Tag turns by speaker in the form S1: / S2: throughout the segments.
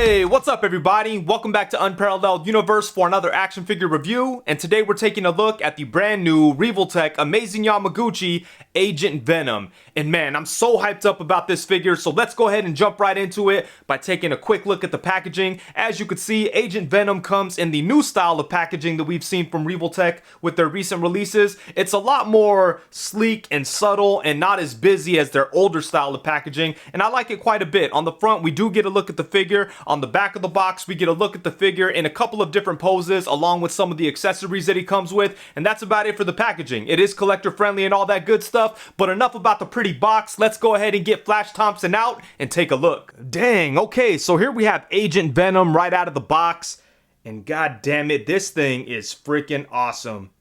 S1: Hey, what's up everybody? Welcome back to Unparalleled Universe for another action figure review, and today we're taking a look at the brand new Revoltech Amazing Yamaguchi Agent Venom. And man, I'm so hyped up about this figure, so let's go ahead and jump right into it by taking a quick look at the packaging. As you can see, Agent Venom comes in the new style of packaging that we've seen from Revoltech with their recent releases. It's a lot more sleek and subtle and not as busy as their older style of packaging, and I like it quite a bit. On the front, we do get a look at the figure. On the back of the box, we get a look at the figure in a couple of different poses along with some of the accessories that he comes with, and that's about it for the packaging. It is collector friendly and all that good stuff, but enough about the pretty box. Let's go ahead and get Flash Thompson out and take a look. Dang, okay, so here we have Agent Venom right out of the box, and god damn it, this thing is freaking awesome.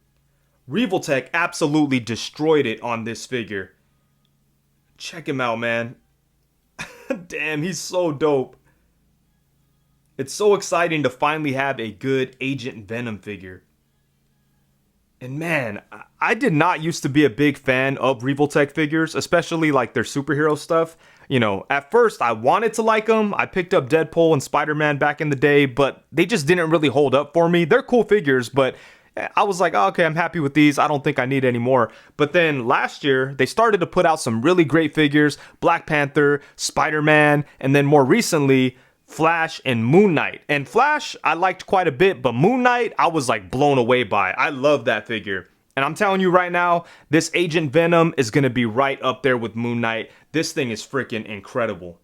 S1: Revoltech absolutely destroyed it on this figure. Check him out, man. Damn, he's so dope. It's so exciting to finally have a good Agent Venom figure. And man, I did not used to be a big fan of Revoltech figures, especially like their superhero stuff. You know, at first I wanted to like them. I picked up Deadpool and Spider-Man back in the day, but they just didn't really hold up for me. They're cool figures, but I was like, oh, okay, I'm happy with these. I don't think I need any more. But then last year, they started to put out some really great figures. Black Panther, Spider-Man, and then more recently, Flash and Moon Knight. And Flash, I liked quite a bit, but Moon Knight, I was like blown away by. I love that figure. And I'm telling you right now, this Agent Venom is going to be right up there with Moon Knight. This thing is freaking incredible.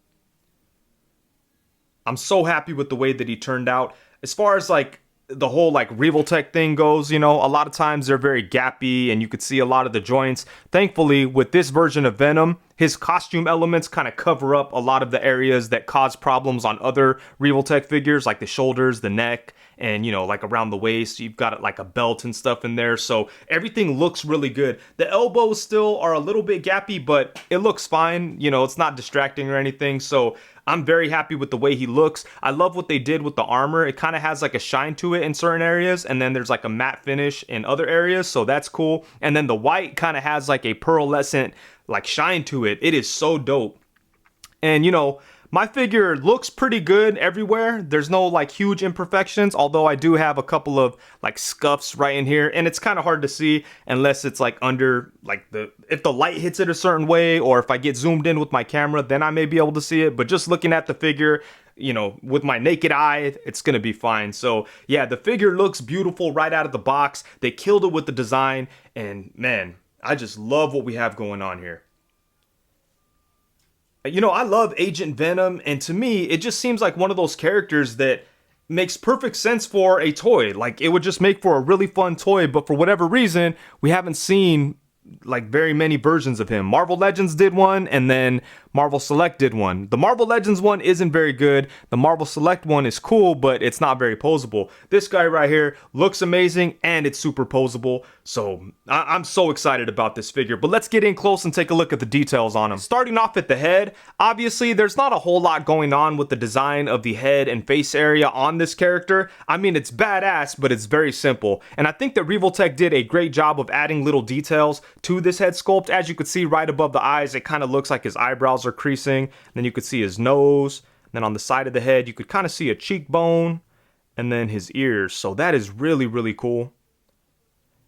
S1: I'm so happy with the way that he turned out. As far as like the whole like Revoltech thing goes, you know, a lot of times they're very gappy and you could see a lot of the joints. Thankfully, with this version of Venom, his costume elements kind of cover up a lot of the areas that cause problems on other Revoltech figures, like the shoulders, the neck, and, you know, like around the waist. You've got like a belt and stuff in there, so everything looks really good. The elbows still are a little bit gappy, but it looks fine. You know, it's not distracting or anything, so I'm very happy with the way he looks. I love what they did with the armor. It kind of has like a shine to it in certain areas, and then there's like a matte finish in other areas, so that's cool. And then the white kind of has like a pearlescent like shine to it. It is so dope. And you know, my figure looks pretty good everywhere. There's no like huge imperfections, although I do have a couple of like scuffs right in here, and it's kind of hard to see unless it's like under like if the light hits it a certain way, or if I get zoomed in with my camera, then I may be able to see it. But just looking at the figure, you know, with my naked eye, it's gonna be fine. So yeah, the figure looks beautiful right out of the box. They killed it with the design, and man, I just love what we have going on here. You know, I love Agent Venom, and to me, it just seems like one of those characters that makes perfect sense for a toy. Like, it would just make for a really fun toy, but for whatever reason, we haven't seen like very many versions of him. Marvel Legends did one, and then Marvel Select did one. The Marvel Legends one isn't very good. The Marvel Select one is cool, but it's not very posable. This guy right here looks amazing, and it's super posable. So I'm so excited about this figure. But let's get in close and take a look at the details on him. Starting off at the head, obviously there's not a whole lot going on with the design of the head and face area on this character. I mean, it's badass, but it's very simple. And I think that Revoltech did a great job of adding little details to this head sculpt. As you can see right above the eyes, it kind of looks like his eyebrows are creasing. Then you could see his nose. And then on the side of the head, you could kind of see a cheekbone. And then his ears. So that is really, really cool.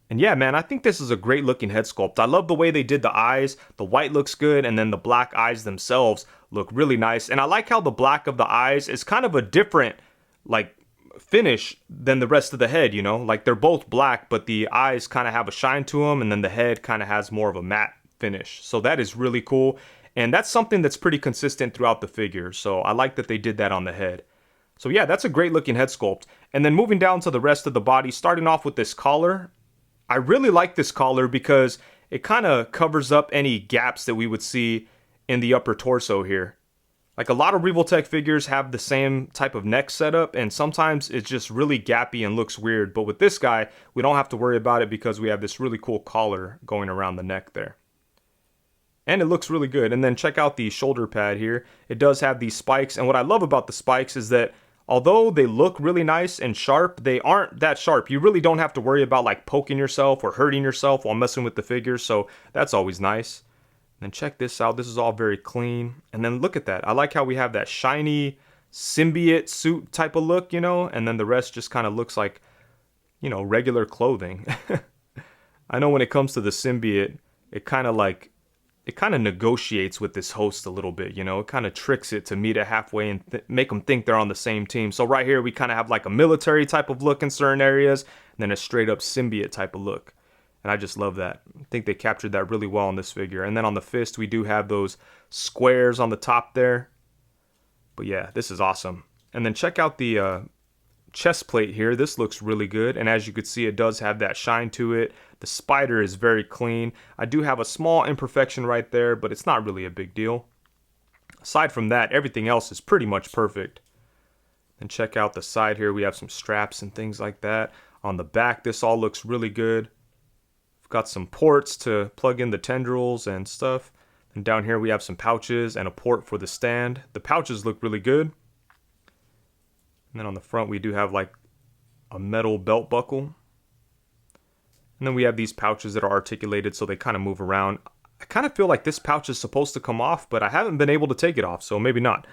S1: And yeah, man, I think this is a great looking head sculpt. I love the way they did the eyes. The white looks good, and then the black eyes themselves look really nice. And I like how the black of the eyes is kind of a different, like, finish than the rest of the head, you know? Like, they're both black, but the eyes kind of have a shine to them, and then the head kind of has more of a matte finish. So that is really cool. And that's something that's pretty consistent throughout the figure. So I like that they did that on the head. So yeah, that's a great looking head sculpt. And then moving down to the rest of the body, starting off with this collar. I really like this collar because it kind of covers up any gaps that we would see in the upper torso here. Like, a lot of Revoltech figures have the same type of neck setup, and sometimes it's just really gappy and looks weird. But with this guy, we don't have to worry about it because we have this really cool collar going around the neck there. And it looks really good. And then check out the shoulder pad here. It does have these spikes, and what I love about the spikes is that although they look really nice and sharp, they aren't that sharp. You really don't have to worry about like poking yourself or hurting yourself while messing with the figure, so that's always nice. And then check this out. This is all very clean. And then look at that. I like how we have that shiny symbiote suit type of look, you know, and then the rest just kind of looks like, you know, regular clothing. I know when it comes to the symbiote, it kind of negotiates with this host a little bit, you know, it kind of tricks it to meet it halfway and make them think they're on the same team. So right here, we kind of have like a military type of look in certain areas, and then a straight up symbiote type of look. And I just love that. I think they captured that really well on this figure. And then on the fist, we do have those squares on the top there. But yeah, this is awesome. And then check out the chest plate here. This looks really good, and as you can see, it does have that shine to it. The spider is very clean. I do have a small imperfection right there, but it's not really a big deal. Aside from that, everything else is pretty much perfect. And check out the side here. We have some straps and things like that. On the back, this all looks really good. We've got some ports to plug in the tendrils and stuff. And down here we have some pouches and a port for the stand. The pouches look really good. And then on the front, we do have like a metal belt buckle. And then we have these pouches that are articulated, so they kind of move around. I kind of feel like this pouch is supposed to come off, but I haven't been able to take it off, so maybe not.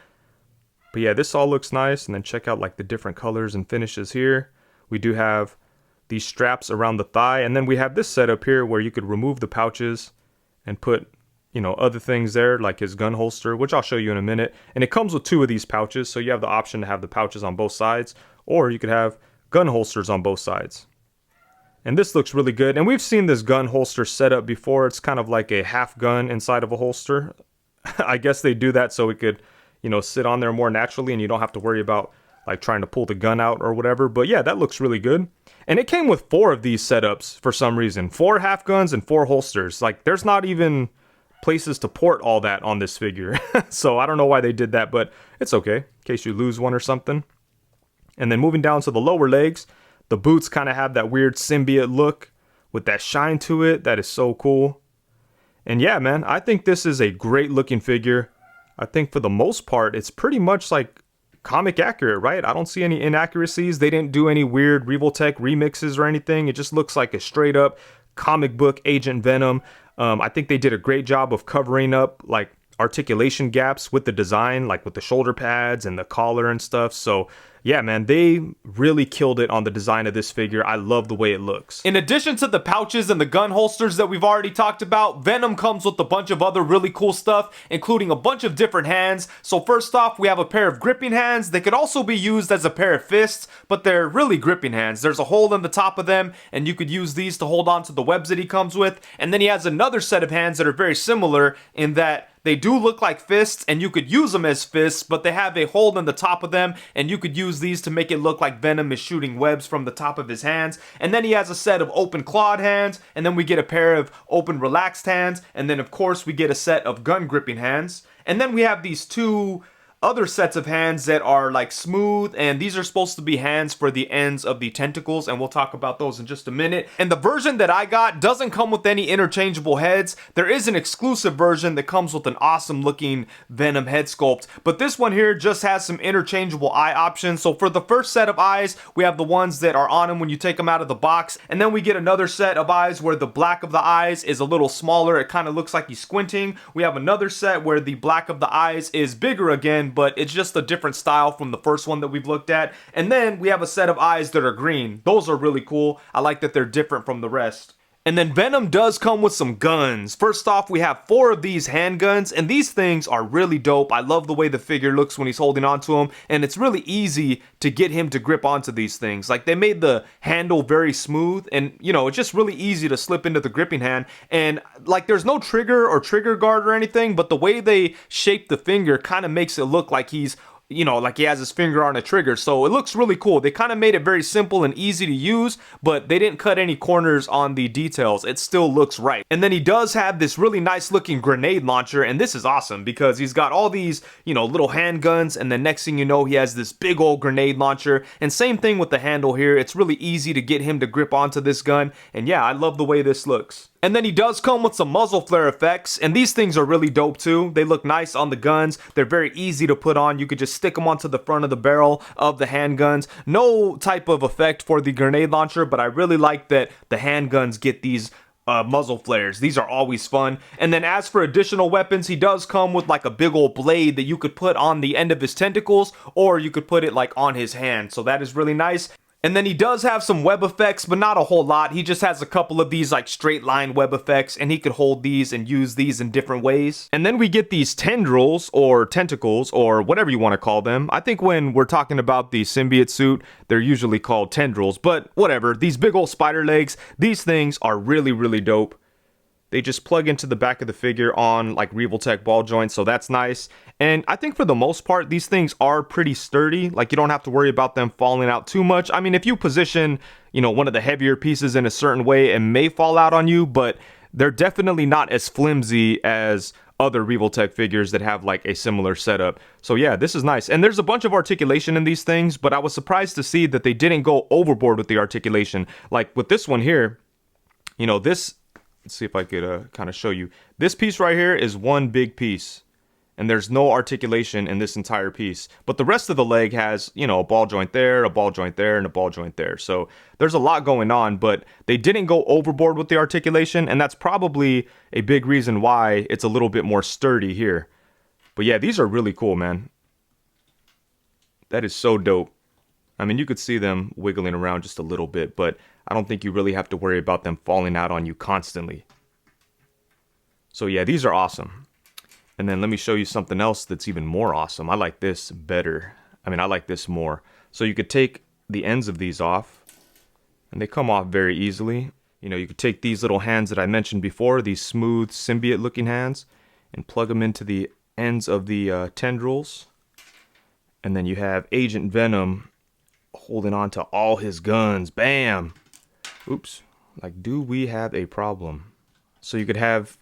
S1: But yeah, this all looks nice. And then check out like the different colors and finishes here. We do have these straps around the thigh. And then we have this setup here where you could remove the pouches and put, you know, other things there, like his gun holster, which I'll show you in a minute. And it comes with 2 of these pouches, so you have the option to have the pouches on both sides, or you could have gun holsters on both sides. And this looks really good. And we've seen this gun holster setup before. It's kind of like a half gun inside of a holster. I guess they do that so it could, you know, sit on there more naturally, and you don't have to worry about like trying to pull the gun out or whatever. But yeah, that looks really good. And it came with 4 of these setups for some reason. 4 half guns and 4 holsters. Like, there's not even places to port all that on this figure. So I don't know why they did that, but it's okay in case you lose one or something. And then moving down to the lower legs, the boots kind of have that weird symbiote look with that shine to it. That is so cool. And yeah, man, I think this is a great looking figure. I think for the most part, it's pretty much like comic accurate, right? I don't see any inaccuracies. They didn't do any weird Revoltech remixes or anything. It just looks like a straight up comic book Agent Venom. I think they did a great job of covering up like articulation gaps with the design, like with the shoulder pads and the collar and stuff. So yeah, man, they really killed it on the design of this figure. I love the way it looks. In addition to the pouches and the gun holsters that we've already talked about, Venom comes with a bunch of other really cool stuff, including a bunch of different hands. So first off, we have a pair of gripping hands. They could also be used as a pair of fists, but they're really gripping hands. There's a hole in the top of them, and you could use these to hold on to the webs that he comes with. And then he has another set of hands that are very similar in that they do look like fists, and you could use them as fists, but they have a hole in the top of them, and you could use these to make it look like Venom is shooting webs from the top of his hands. And then he has a set of open clawed hands, and then we get a pair of open relaxed hands, and then of course we get a set of gun gripping hands. And then we have these 2 other sets of hands that are like smooth, and these are supposed to be hands for the ends of the tentacles, and we'll talk about those in just a minute. And the version that I got doesn't come with any interchangeable heads. There is an exclusive version that comes with an awesome looking Venom head sculpt, but this one here just has some interchangeable eye options. So for the first set of eyes, we have the ones that are on him when you take them out of the box, and then we get another set of eyes where the black of the eyes is a little smaller. It kind of looks like he's squinting. We have another set where the black of the eyes is bigger again, but it's just a different style from the first one that we've looked at. And then we have a set of eyes that are green. Those are really cool. I like that they're different from the rest. And then Venom does come with some guns. First off, we have 4 of these handguns, and these things are really dope. I love the way the figure looks when he's holding onto them, and it's really easy to get him to grip onto these things. Like, they made the handle very smooth, and you know, it's just really easy to slip into the gripping hand. And like, there's no trigger or trigger guard or anything, but the way they shape the finger kind of makes it look like he's, you know, like he has his finger on a trigger. So it looks really cool. They kind of made it very simple and easy to use, but they didn't cut any corners on the details. It still looks right. And then he does have this really nice looking grenade launcher, and this is awesome because he's got all these, you know, little handguns, and then next thing you know, he has this big old grenade launcher. And same thing with the handle here. It's really easy to get him to grip onto this gun. And yeah, I love the way this looks. And then he does come with some muzzle flare effects, and these things are really dope too. They look nice on the guns. They're very easy to put on. You could just stick them onto the front of the barrel of the handguns. No type of effect for the grenade launcher, but I really like that the handguns get these muzzle flares. These are always fun. And then as for additional weapons, he does come with like a big old blade that you could put on the end of his tentacles, or you could put it like on his hand. So that is really nice. And then he does have some web effects, but not a whole lot. He just has a couple of these like straight line web effects, and he could hold these and use these in different ways. And then we get these tendrils or tentacles or whatever you want to call them. I think when we're talking about the symbiote suit, they're usually called tendrils, but whatever. These big old spider legs, these things are really, really dope. They just plug into the back of the figure on like Revoltech ball joints, so that's nice. And I think for the most part, these things are pretty sturdy. Like, you don't have to worry about them falling out too much. I mean, if you position, you know, one of the heavier pieces in a certain way, it may fall out on you, but they're definitely not as flimsy as other Revoltech figures that have like a similar setup. So yeah, this is nice. And there's a bunch of articulation in these things, but I was surprised to see that they didn't go overboard with the articulation. Like with this one here, you know, this... Let's see if I could kind of show you. This piece right here is one big piece, and there's no articulation in this entire piece. But the rest of the leg has, you know, a ball joint there, a ball joint there, and a ball joint there. So there's a lot going on, but they didn't go overboard with the articulation, and that's probably a big reason why it's a little bit more sturdy here. But yeah, these are really cool, man. That is so dope. I mean, you could see them wiggling around just a little bit, but I don't think you really have to worry about them falling out on you constantly. So yeah, these are awesome. And then let me show you something else that's even more awesome. I like this better. I mean, I like this more. So you could take the ends of these off, and they come off very easily. You know, you could take these little hands that I mentioned before, these smooth symbiote looking hands, and plug them into the ends of the tendrils. And then you have Agent Venom holding on to all his guns. Bam! Oops. Like, do we have a problem? So you could have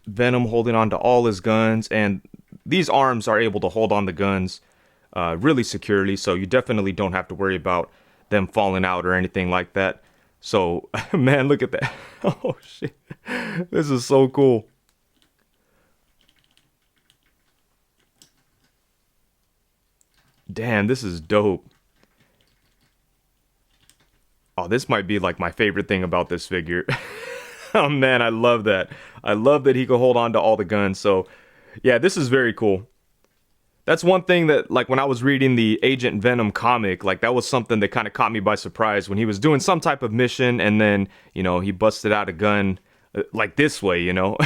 S1: Venom holding on to all his guns, and these arms are able to hold on the guns really securely, so you definitely don't have to worry about them falling out or anything like that. So, man, look at that. Oh, shit. This is so cool. Damn, this is dope. Oh, this might be like my favorite thing about this figure. Oh man, I love that. I love that he could hold on to all the guns. So yeah, this is very cool. That's one thing that, like, when I was reading the Agent Venom comic, like, that was something that kind of caught me by surprise when he was doing some type of mission, and then, you know, he busted out a gun like this way, you know.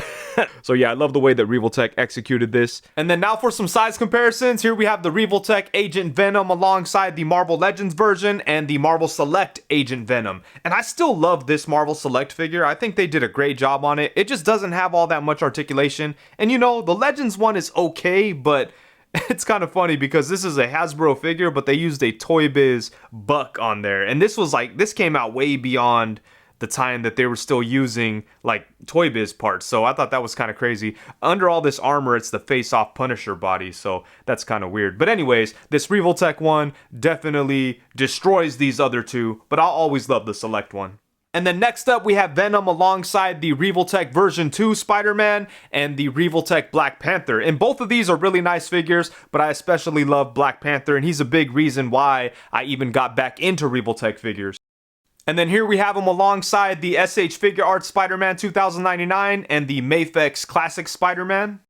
S1: So yeah, I love the way that Revoltech executed this. And then now for some size comparisons. Here we have the Revoltech Agent Venom alongside the Marvel Legends version and the Marvel Select Agent Venom. And I still love this Marvel Select figure. I think they did a great job on it. It just doesn't have all that much articulation. And you know, the Legends one is okay, but it's kind of funny because this is a Hasbro figure, but they used a Toy Biz buck on there. And this was like, this came out way beyond the time that they were still using like Toy Biz parts. So I thought that was kind of crazy. Under all this armor, it's the face-off Punisher body. So that's kind of weird. But anyways, this Revoltech one definitely destroys these other two, but I'll always love the Select one. And then next up, we have Venom alongside the Revoltech version 2 Spider-Man and the Revoltech Black Panther. And both of these are really nice figures, but I especially love Black Panther, and he's a big reason why I even got back into Revoltech figures. And then here we have him alongside the SH Figure Arts Spider-Man 2099 and the Mafex Classic Spider-Man.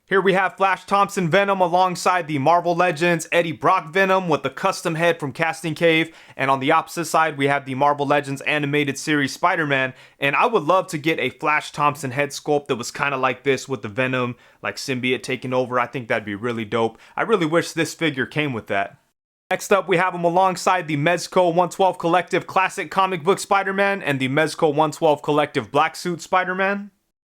S1: Here we have Flash Thompson Venom alongside the Marvel Legends Eddie Brock Venom with the custom head from Casting Cave. And on the opposite side, we have the Marvel Legends Animated Series Spider-Man. And I would love to get a Flash Thompson head sculpt that was kind of like this with the Venom, like symbiote taking over. I think that'd be really dope. I really wish this figure came with that. Next up, we have him alongside the Mezco 112 Collective Classic Comic Book Spider-Man and the Mezco 112 Collective Black Suit Spider-Man.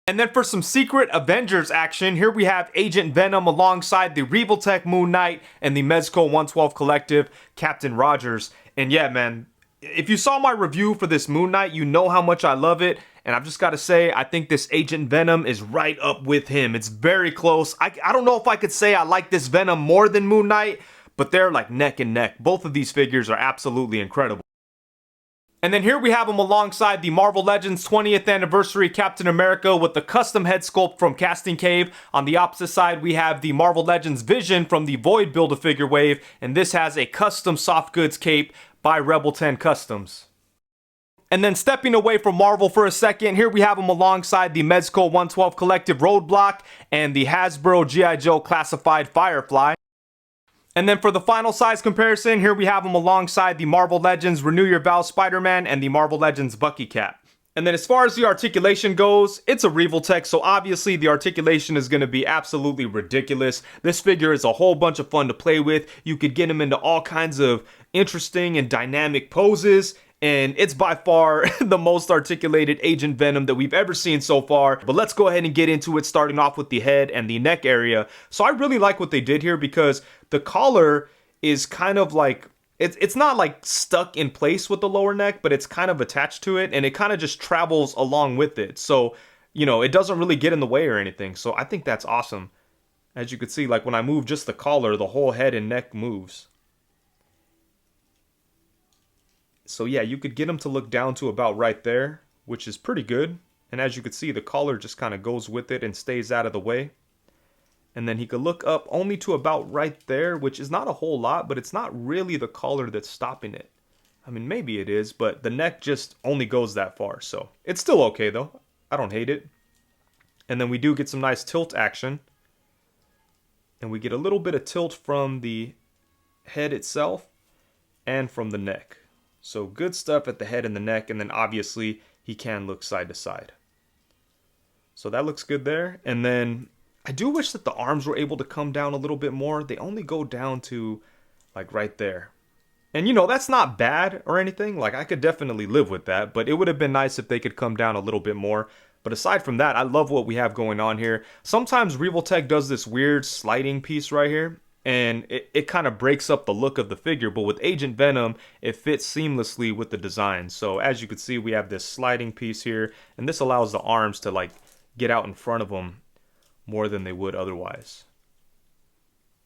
S1: And then for some Secret Avengers action, here we have Agent Venom alongside the Revoltech Moon Knight and the Mezco 112 Collective Captain Rogers. And yeah, man, if you saw my review for this Moon Knight, you know how much I love it. And I've just got to say, I think this Agent Venom is right up with him. It's very close. I don't know if I could say I like this Venom more than Moon Knight, but they're like neck and neck. Both of these figures are absolutely incredible. And then here we have him alongside the Marvel Legends 20th Anniversary Captain America with the custom head sculpt from Casting Cave. On the opposite side, we have the Marvel Legends Vision from the Void Build-A-Figure wave, and this has a custom soft goods cape by Rebel 10 Customs. And then stepping away from Marvel for a second, here we have him alongside the Mezco 112 Collective Roadblock and the Hasbro G.I. Joe Classified Firefly. And then for the final size comparison, here we have him alongside the Marvel Legends Renew Your Vows Spider-Man and the Marvel Legends Bucky Cap. And then as far as the articulation goes, it's a Revoltech, so obviously the articulation is going to be absolutely ridiculous. This figure is a whole bunch of fun to play with. You could get him into all kinds of interesting and dynamic poses. And it's by far the most articulated Agent Venom that we've ever seen so far. But let's go ahead and get into it, starting off with the head and the neck area. So I really like what they did here because the collar is kind of like, it's not like stuck in place with the lower neck, but it's kind of attached to it and it kind of just travels along with it. So, you know, it doesn't really get in the way or anything. So I think that's awesome. As you can see, like when I move just the collar, the whole head and neck moves. So yeah, you could get him to look down to about right there, which is pretty good. And as you can see, the collar just kind of goes with it and stays out of the way. And then he could look up only to about right there, which is not a whole lot, but it's not really the collar that's stopping it. I mean, maybe it is, but the neck just only goes that far. So it's still okay though. I don't hate it. And then we do get some nice tilt action. And we get a little bit of tilt from the head itself and from the neck. So good stuff at the head and the neck, and then obviously he can look side to side. So that looks good there. And then I do wish that the arms were able to come down a little bit more. They only go down to like right there. And you know, that's not bad or anything. Like I could definitely live with that, but it would have been nice if they could come down a little bit more. But aside from that, I love what we have going on here. Sometimes Revoltech does this weird sliding piece right here. And it kind of breaks up the look of the figure, but with Agent Venom, it fits seamlessly with the design. So as you can see, we have this sliding piece here, and this allows the arms to like get out in front of them more than they would otherwise.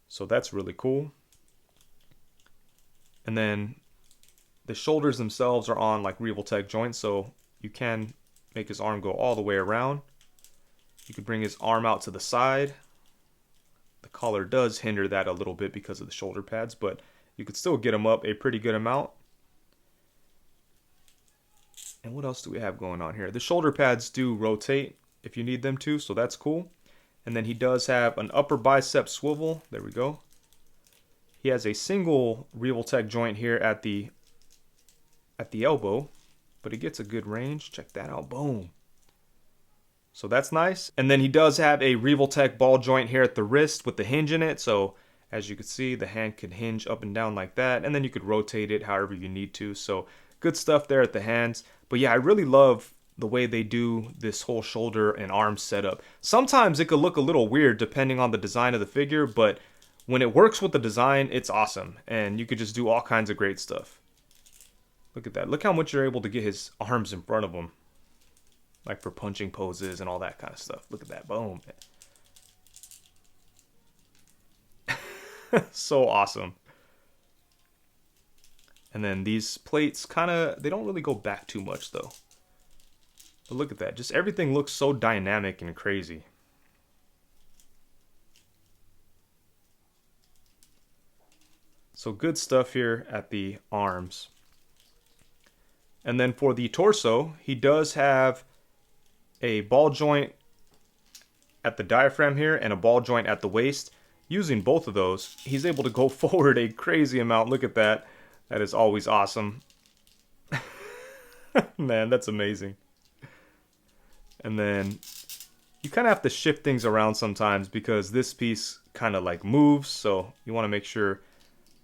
S1: So that's really cool. And then the shoulders themselves are on like Revoltech joints, so you can make his arm go all the way around. You could bring his arm out to the side. The collar does hinder that a little bit because of the shoulder pads, but you could still get him up a pretty good amount. And what else do we have going on here? The shoulder pads do rotate if you need them to, so that's cool. And then he does have an upper bicep swivel. There we go. He has a single Revoltech joint here at the elbow, but he gets a good range. Check that out. Boom. So that's nice. And then he does have a Revoltech ball joint here at the wrist with the hinge in it. So as you can see, the hand could hinge up and down like that. And then you could rotate it however you need to. So good stuff there at the hands. But yeah, I really love the way they do this whole shoulder and arm setup. Sometimes it could look a little weird depending on the design of the figure, but when it works with the design, it's awesome. And you could just do all kinds of great stuff. Look at that. Look how much you're able to get his arms in front of him. Like for punching poses and all that kind of stuff. Look at that. Boom. So awesome. And then these plates kind of, they don't really go back too much though. But look at that. Just everything looks so dynamic and crazy. So good stuff here at the arms. And then for the torso, he does have a ball joint at the diaphragm here and a ball joint at the waist. Using both of those, he's able to go forward a crazy amount. Look at that. That is always awesome. Man, that's amazing. And then you kind of have to shift things around sometimes because this piece kind of like moves. So you want to make sure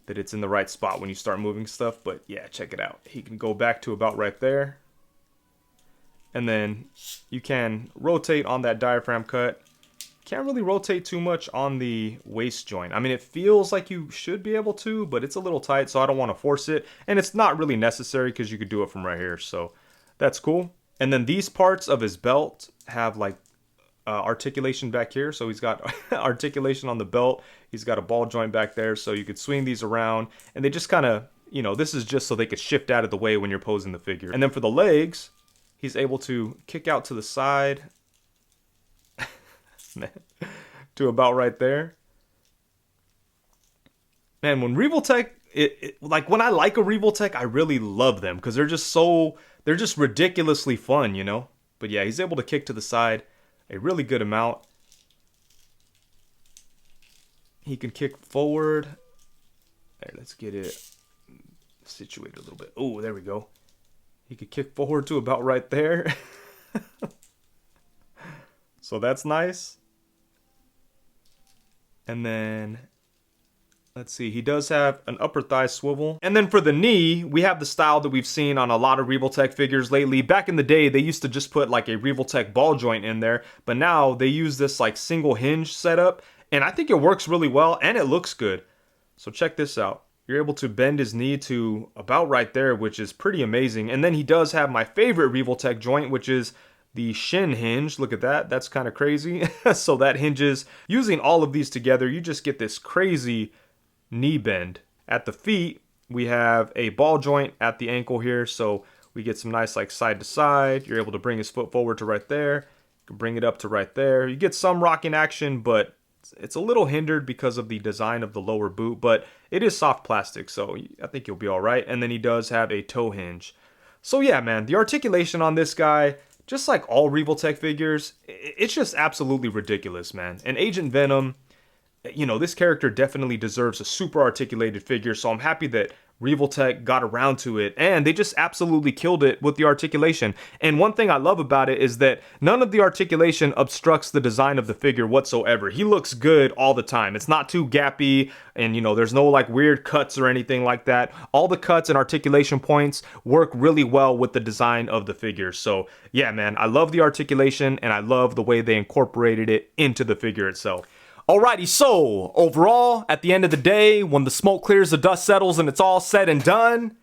S1: that it's in the right spot when you start moving stuff. But yeah, check it out. He can go back to about right there. And then you can rotate on that diaphragm cut. Can't really rotate too much on the waist joint. I mean, it feels like you should be able to, but it's a little tight, so I don't want to force it. And it's not really necessary because you could do it from right here, so that's cool. And then these parts of his belt have like articulation back here. So he's got articulation on the belt. He's got a ball joint back there, so you could swing these around. And they just kind of, you know, this is just so they could shift out of the way when you're posing the figure. And then for the legs, he's able to kick out to the side to about right there. Man, when Revoltech like when I like a Revoltech, I really love them because they're just ridiculously fun, you know? But yeah, he's able to kick to the side a really good amount. He can kick forward. There, let's get it situated a little bit. Oh, there we go. He could kick forward to about right there. So that's nice. And then, let's see, he does have an upper thigh swivel. And then for the knee, we have the style that we've seen on a lot of Revoltech figures lately. Back in the day, they used to just put like a Revoltech ball joint in there, but now they use this like single hinge setup, and I think it works really well and it looks good. So check this out. You're able to bend his knee to about right there, which is pretty amazing. And then he does have my favorite Revoltech joint, which is the shin hinge. Look at that. That's kind of crazy. So that hinges. Using all of these together, you just get this crazy knee bend. At the feet, we have a ball joint at the ankle here. So we get some nice like side to side. You're able to bring his foot forward to right there. You can bring it up to right there. You get some rocking action, but it's a little hindered because of the design of the lower boot, but it is soft plastic, so I think you'll be all right. And then he does have a toe hinge. So yeah, man, the articulation on this guy, just like all Revoltech figures, it's just absolutely ridiculous, man. And Agent Venom, you know, this character definitely deserves a super articulated figure, so I'm happy that Revoltech got around to it, and they just absolutely killed it with the articulation. And one thing I love about it is that none of the articulation obstructs the design of the figure whatsoever. He looks good all the time. It's not too gappy, and you know, there's no like weird cuts or anything like that. All the cuts and articulation points work really well with the design of the figure. So yeah, man, I love the articulation, and I love the way they incorporated it into the figure itself. Alrighty, so overall, at the end of the day, when the smoke clears, the dust settles, and it's all said and done,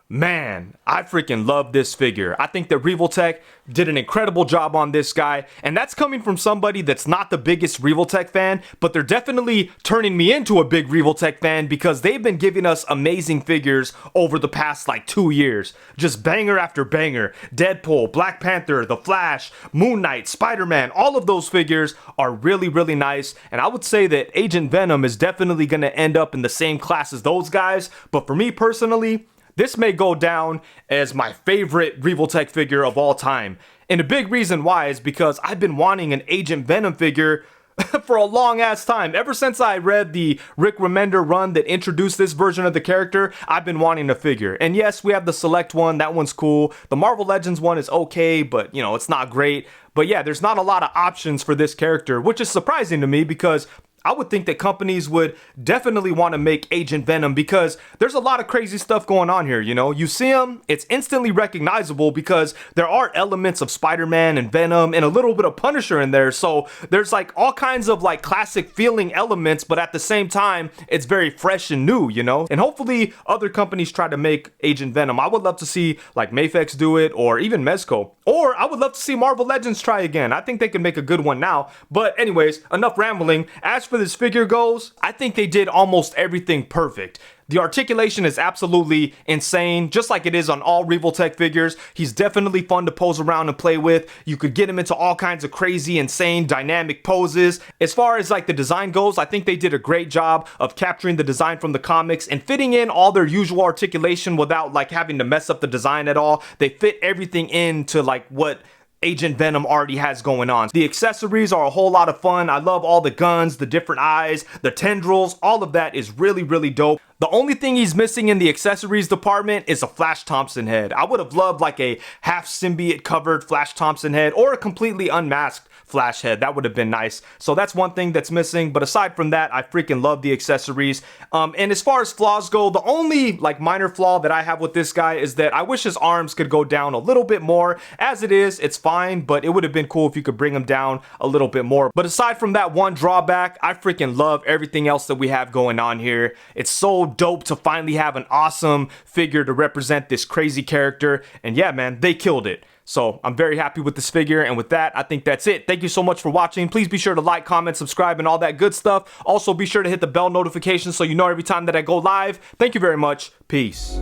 S1: man, I freaking love this figure. I think that Revoltech did an incredible job on this guy, and that's coming from somebody that's not the biggest Revoltech fan, but they're definitely turning me into a big Revoltech fan because they've been giving us amazing figures over the past like 2 years. Just banger after banger. Deadpool, Black Panther, The Flash, Moon Knight, Spider-Man, all of those figures are really, really nice, and I would say that Agent Venom is definitely going to end up in the same class as those guys, but for me personally, this may go down as my favorite Revoltech figure of all time. And a big reason why is because I've been wanting an Agent Venom figure for a long ass time. Ever since I read the Rick Remender run that introduced this version of the character, I've been wanting a figure. And yes, we have the Select one. That one's cool. The Marvel Legends one is okay, but you know, it's not great. But yeah, there's not a lot of options for this character, which is surprising to me because I would think that companies would definitely want to make Agent Venom because there's a lot of crazy stuff going on here, you know? You see him, it's instantly recognizable because there are elements of Spider-Man and Venom and a little bit of Punisher in there, so there's like all kinds of like classic feeling elements, but at the same time, it's very fresh and new, you know? And hopefully other companies try to make Agent Venom. I would love to see like Mafex do it or even Mezco. Or I would love to see Marvel Legends try again. I think they can make a good one now. But anyways, enough rambling. As for this figure goes, I think they did almost everything perfect. The articulation is absolutely insane, just like it is on all Revoltech figures. He's definitely fun to pose around and play with. You could get him into all kinds of crazy, insane, dynamic poses. As far as like the design goes, I think they did a great job of capturing the design from the comics and fitting in all their usual articulation without like having to mess up the design at all. They fit everything into like what Agent Venom already has going on. The accessories are a whole lot of fun. I love all the guns, the different eyes, the tendrils, all of that is really, really dope. The only thing he's missing in the accessories department is a Flash Thompson head. I would have loved like a half symbiote covered Flash Thompson head or a completely unmasked Flash head. That would have been nice. So that's one thing that's missing. But aside from that, I freaking love the accessories. And as far as flaws go, the only like minor flaw that I have with this guy is that I wish his arms could go down a little bit more. As it is, it's fine, but it would have been cool if you could bring him down a little bit more. But aside from that one drawback, I freaking love everything else that we have going on here. It's so dope to finally have an awesome figure to represent this crazy character. And yeah, man, they killed it. So I'm very happy with this figure, and with that, I think that's it. Thank you so much for watching. Please be sure to like, comment, subscribe, and all that good stuff. Also, be sure to hit the bell notification so you know every time that I go live. Thank you very much. Peace.